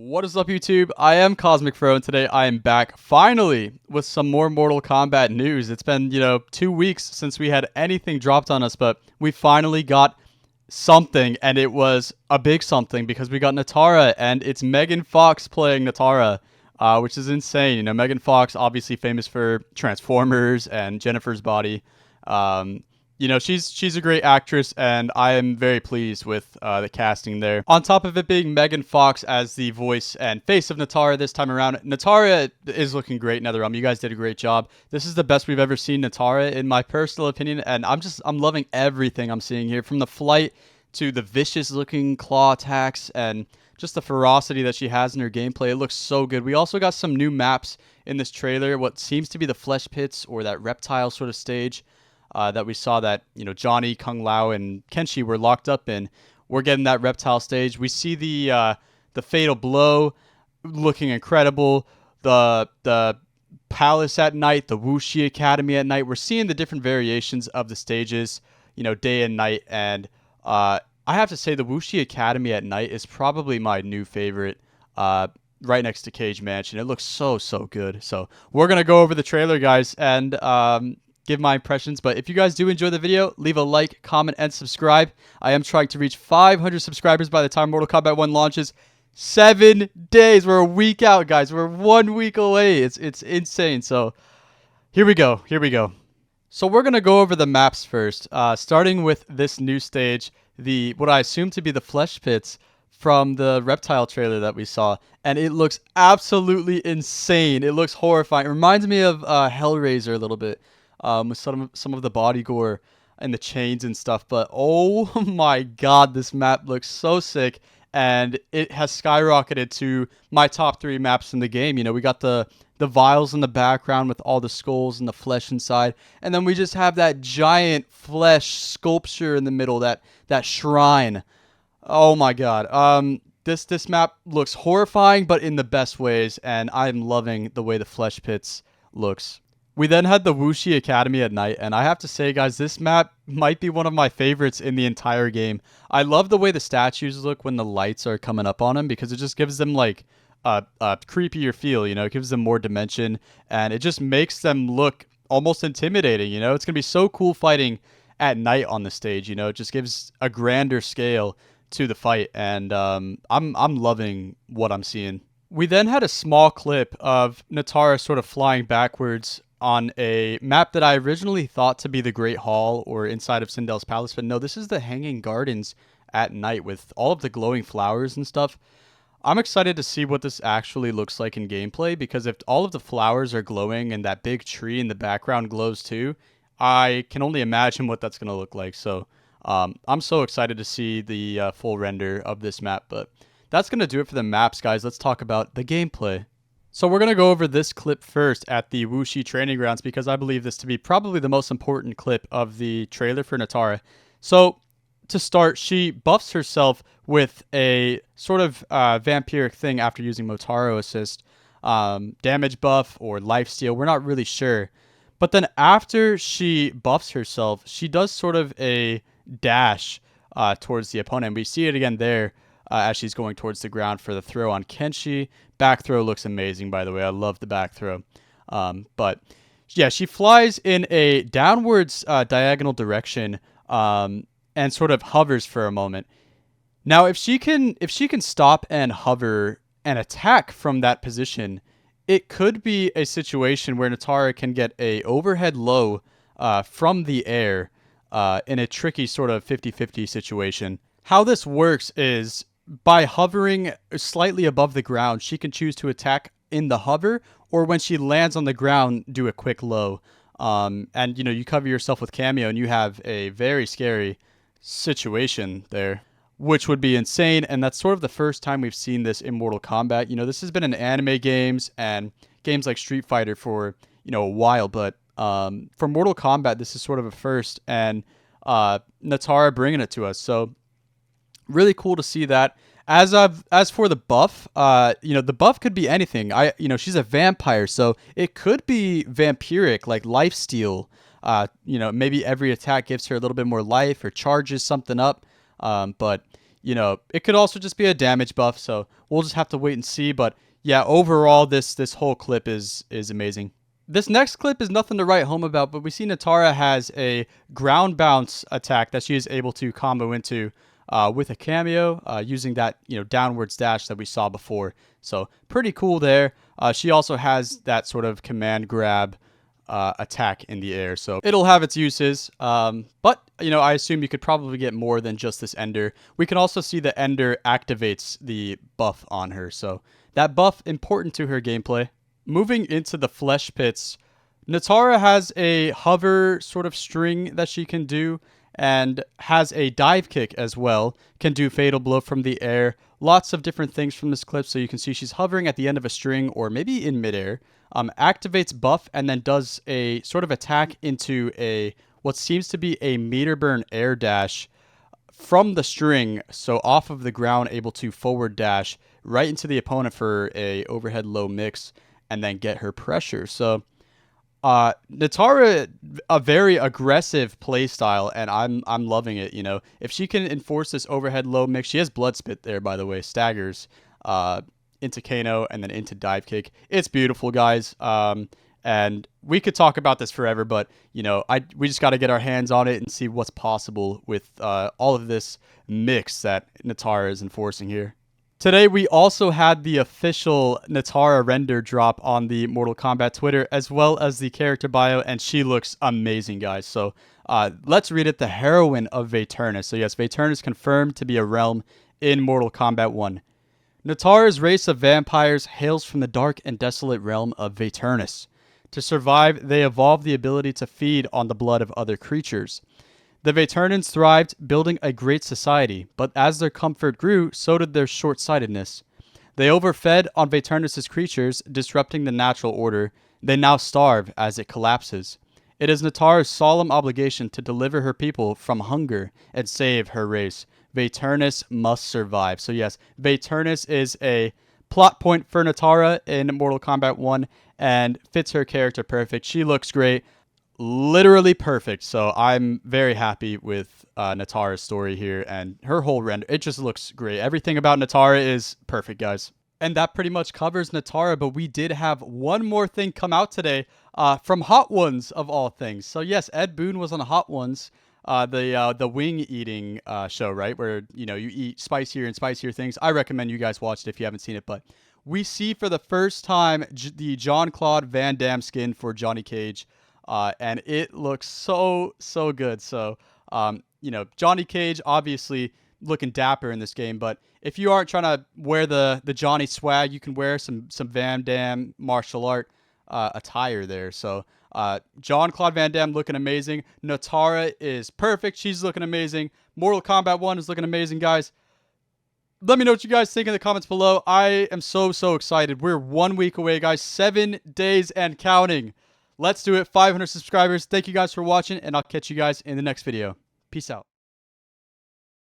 What is up, YouTube? I am Cosmic Fro, and today I am back finally with some more Mortal Kombat news. It's been, 2 weeks since we had anything dropped on us, but we finally got something, and it was a big something because we got Nitara, and it's Megan Fox playing Nitara, which is insane. Megan Fox, obviously famous for Transformers and Jennifer's Body. She's a great actress, and I am very pleased with the casting there. On top of it being Megan Fox as the voice and face of Nitara this time around, Nitara is looking great in NetherRealm. You guys did a great job. This is the best we've ever seen Nitara, in my personal opinion, and I'm loving everything I'm seeing here, from the flight to the vicious-looking claw attacks and just the ferocity that she has in her gameplay. It looks so good. We also got some new maps in this trailer, what seems to be the flesh pits or that reptile sort of stage. That we saw that, Johnny, Kung Lao, and Kenshi were locked up in. We're getting that reptile stage. We see the fatal blow looking incredible. The palace at night, the Wuxi Academy at night. We're seeing the different variations of the stages, day and night. And I have to say the Wuxi Academy at night is probably my new favorite. Right next to Cage Mansion. It looks so good. So we're gonna go over the trailer, guys, and give my impressions. But if you guys do enjoy the video, leave a like, comment, and subscribe. I am trying to reach 500 subscribers by the time Mortal Kombat 1 launches. 7 days. We're a week out, guys. We're 1 week away. It's insane. So here we go. So we're gonna go over the maps first, starting with this new stage, what I assume to be the flesh pits from the reptile trailer that we saw, and it looks absolutely insane. It looks horrifying. It reminds me of Hellraiser a little bit. With some of the body gore and the chains and stuff. But oh my god, this map looks so sick, and it has skyrocketed to my top 3 maps in the game. We got the vials in the background with all the skulls and the flesh inside, and then we just have that giant flesh sculpture in the middle, that shrine. Oh my god. This map looks horrifying, but in the best ways, and I'm loving the way the flesh pits looks. We then had the Wuxi Academy at night, and I have to say, guys, this map might be one of my favorites in the entire game. I love the way the statues look when the lights are coming up on them, because it just gives them like a creepier feel, it gives them more dimension, and it just makes them look almost intimidating. It's gonna be so cool fighting at night on the stage. It just gives a grander scale to the fight, and I'm loving what I'm seeing. We then had a small clip of Nitara sort of flying backwards on a map that I originally thought to be the Great Hall or inside of Sindel's Palace, but no, this is the Hanging Gardens at night with all of the glowing flowers and stuff. I'm excited to see what this actually looks like in gameplay, because if all of the flowers are glowing and that big tree in the background glows too, I can only imagine what that's going to look like. So I'm so excited to see the full render of this map, but that's going to do it for the maps, guys. Let's talk about the gameplay. So we're going to go over this clip first at the Wuxi training grounds, because I believe this to be probably the most important clip of the trailer for Nitara. So to start, she buffs herself with a sort of vampiric thing after using Motaro Assist. Damage buff or lifesteal, we're not really sure. But then after she buffs herself, she does sort of a dash towards the opponent. We see it again there. As she's going towards the ground for the throw on Kenshi. Back throw looks amazing, by the way. I love the back throw. But yeah, she flies in a downwards diagonal direction and sort of hovers for a moment. Now, if she can stop and hover and attack from that position, it could be a situation where Nitara can get a overhead low from the air in a tricky sort of 50-50 situation. How this works is, by hovering slightly above the ground, she can choose to attack in the hover, or when she lands on the ground, do a quick low. And you cover yourself with cameo, and you have a very scary situation there, which would be insane. And that's sort of the first time we've seen this in Mortal Kombat. This has been in anime games and games like Street Fighter for a while, but for Mortal Kombat, this is sort of a first, and Nitara bringing it to us. So really cool to see that. As for the buff, the buff could be anything. She's a vampire, so it could be vampiric, like lifesteal. Maybe every attack gives her a little bit more life or charges something up. But you know, it could also just be a damage buff. So we'll just have to wait and see. But yeah, overall, this whole clip is amazing. This next clip is nothing to write home about, but we see Nitara has a ground bounce attack that she is able to combo into with a cameo using that, you know, downwards dash that we saw before. So pretty cool there. She also has that sort of command grab attack in the air, so it'll have its uses. But you know, I assume you could probably get more than just this Ender. We can also see the Ender activates the buff on her, so that buff important to her gameplay. Moving into the flesh pits, Nitara has a hover sort of string that she can do, and has a dive kick as well. Can do fatal blow from the air. Lots of different things from this clip, so you can see she's hovering at the end of a string or maybe in midair. Activates buff and then does a sort of attack into a what seems to be a meter burn air dash from the string, so off of the ground, able to forward dash right into the opponent for a overhead low mix and then get her pressure. So Nitara, a very aggressive play style, and I'm loving it. You know, if she can enforce this overhead low mix, she has blood spit there, by the way, staggers into Kano and then into dive kick. It's beautiful, guys. And we could talk about this forever, but you know, we just got to get our hands on it and see what's possible with all of this mix that Nitara is enforcing here. Today, we also had the official Nitara render drop on the Mortal Kombat Twitter, as well as the character bio, and she looks amazing, guys. So let's read it. The heroine of Vaeternus. So yes, Vaeternus confirmed to be a realm in Mortal Kombat 1. Nitara's race of vampires hails from the dark and desolate realm of Vaeternus. To survive, they evolved the ability to feed on the blood of other creatures. The Vaeternans thrived, building a great society, but as their comfort grew, so did their short-sightedness. They overfed on Vaeternus' creatures, disrupting the natural order. They now starve as it collapses. It is Nitara's solemn obligation to deliver her people from hunger and save her race. Vaeternus must survive. So yes, Vaeternus is a plot point for Nitara in Mortal Kombat 1 and fits her character perfect. She looks great. Literally perfect. So I'm very happy with Nitara's story here and her whole render. It just looks great. Everything about Nitara is perfect, guys. And that pretty much covers Nitara, but we did have one more thing come out today from Hot Ones of all things. So yes, Ed Boon was on Hot Ones, the wing eating show, right? Where, you know, you eat spicier and spicier things. I recommend you guys watch it if you haven't seen it, but we see for the first time the Jean-Claude Van Damme skin for Johnny Cage. And it looks so good. So, you know, Johnny Cage obviously looking dapper in this game, but if you aren't trying to wear the Johnny swag, you can wear some Van Damme martial art attire there. So, Jean-Claude Van Damme looking amazing. Nitara is perfect. She's looking amazing. Mortal Kombat 1 is looking amazing, guys. Let me know what you guys think in the comments below. I am so excited. We're 1 week away, guys. 7 days and counting. Let's do it. 500 subscribers. Thank you guys for watching, and I'll catch you guys in the next video. Peace out.